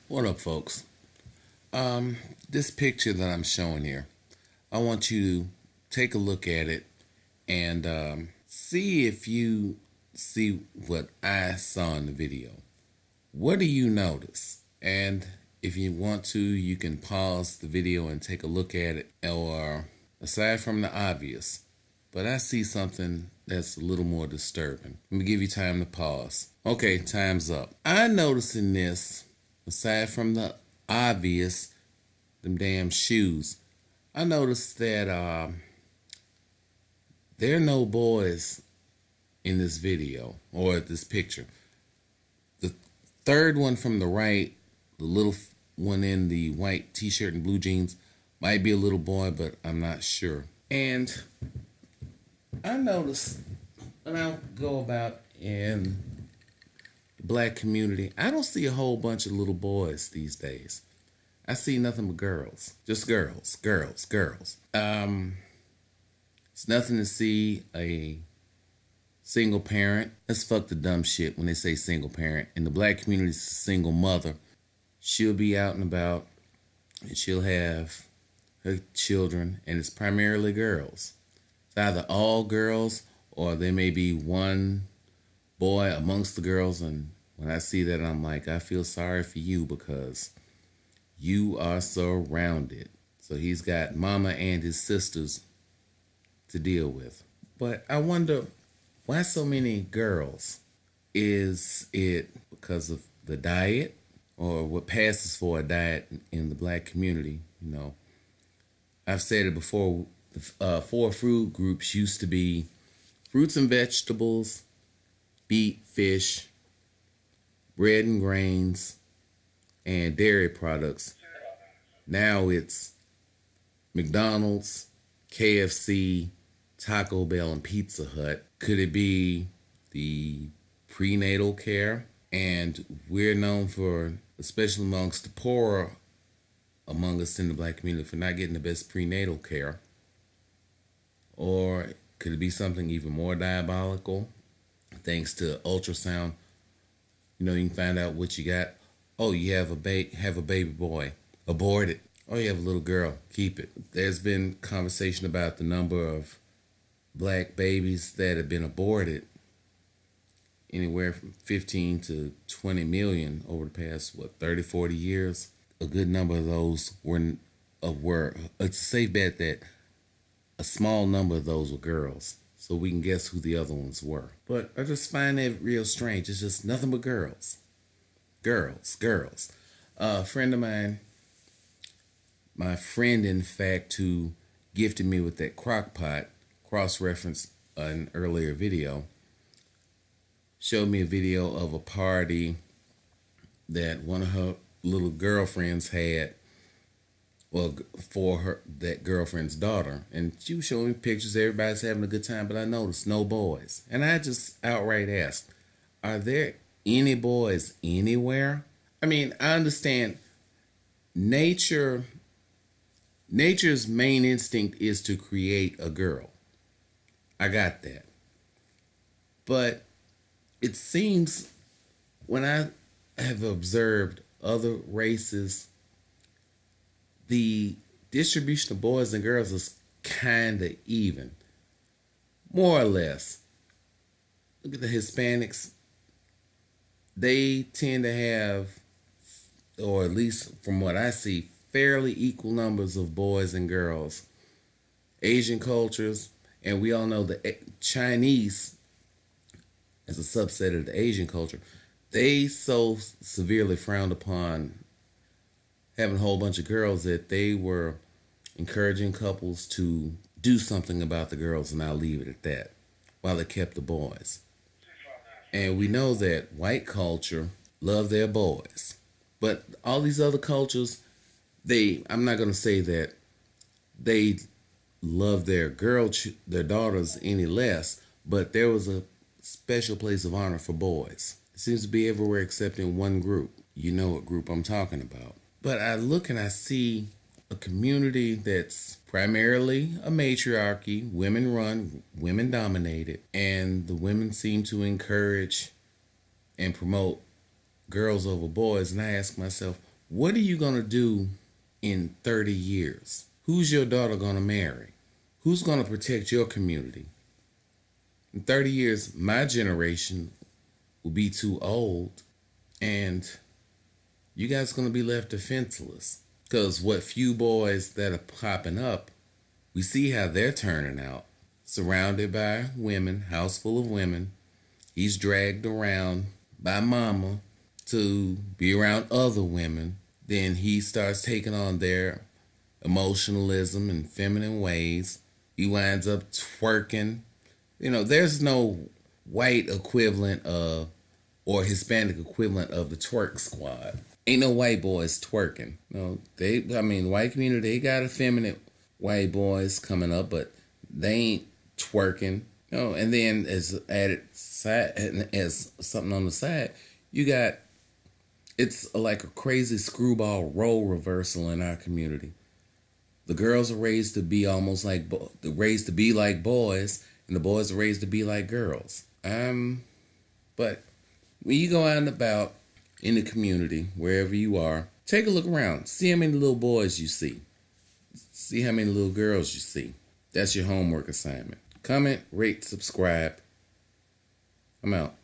What up, folks? This picture that I'm showing here, I want you to take a look at it and see if you see what I saw in the video. What do you notice? And if you want to, you can pause the video and take a look at it, or aside from the obvious. But I see something that's a little more disturbing. Let me give you time to pause. Okay, time's up. I noticed in this, aside from the obvious, them damn shoes, I noticed that there are no boys in this video or this picture. The third one from the right, the little one in the white t-shirt and blue jeans, might be a little boy, but I'm not sure. And I noticed when I go about in the black community, I don't see a whole bunch of little boys these days. I see nothing but girls. Just girls, girls, girls. It's nothing to see a single parent. Let's fuck the dumb shit when they say single parent. In the black community, it's a single mother. She'll be out and about, and she'll have her children, and it's primarily girls. It's either all girls, or there may be one boy amongst the girls, and when I see that, I'm like, I feel sorry for you because you are surrounded. So he's got mama and his sisters to deal with. But I wonder, why so many girls? Is it because of the diet, or what passes for a diet in the black community? You know, I've said it before, the four food groups used to be fruits and vegetables, meat, fish, bread and grains, and dairy products. Now it's McDonald's, KFC, Taco Bell, and Pizza Hut. Could it be the prenatal care? And we're known for, especially amongst the poorer among us in the black community, for not getting the best prenatal care. Or could it be something even more diabolical? Thanks to ultrasound, you know, you can find out what you got. Oh, you have a baby boy. Abort it. Oh, you have a little girl. Keep it. There's been conversation about the number of black babies that have been aborted, anywhere from 15 to 20 million over the past, 30, 40 years. A good number of those were it's a safe bet that a small number of those were girls. So we can guess who the other ones were. But I just find that real strange. It's just nothing but girls. Girls, girls. A friend of mine, my friend, in fact, who gifted me with that crock pot, cross-referenced an earlier video, showed me a video of a party that one of her little girlfriends had, well, for her, that girlfriend's daughter. And she was showing me pictures, everybody's having a good time, but I noticed no boys. And I just outright asked, are there any boys anywhere? I mean, I understand nature's main instinct is to create a girl. I got that. But it seems, when I have observed other races, the distribution of boys and girls is kind of even, more or less. Look at the Hispanics. They tend to have, or at least from what I see, fairly equal numbers of boys and girls. Asian cultures, and we all know the Chinese, as a subset of the Asian culture, they so severely frowned upon having a whole bunch of girls that they were encouraging couples to do something about the girls, and I'll leave it at that, while they kept the boys. And we know that white culture love their boys. But all these other cultures, I'm not going to say that they love their daughters any less, but there was a special place of honor for boys. It seems to be everywhere except in one group. You know what group I'm talking about. But I look and I see a community that's primarily a matriarchy, women run, women dominated, and the women seem to encourage and promote girls over boys. And I ask myself, What are you going to do in 30 years? Who's your daughter going to marry? Who's going to protect your community? In 30 years, my generation will be too old, and you guys are going to be left defenseless. Because what few boys that are popping up, we see how they're turning out. Surrounded by women, house full of women. He's dragged around by mama to be around other women. Then he starts taking on their emotionalism and feminine ways. He winds up twerking. There's no white equivalent of or Hispanic equivalent of the twerk squad. Ain't no white boys twerking. The white community, they got effeminate white boys coming up, but they ain't twerking. And then as added side, as something on the side, you got, it's like a crazy screwball role reversal in our community. The girls are raised to be almost like raised to be like boys, and the boys are raised to be like girls. But when you go out and about in the community, wherever you are, take a look around. See how many little boys you see. See how many little girls you see. That's your homework assignment. Comment, rate, subscribe. I'm out.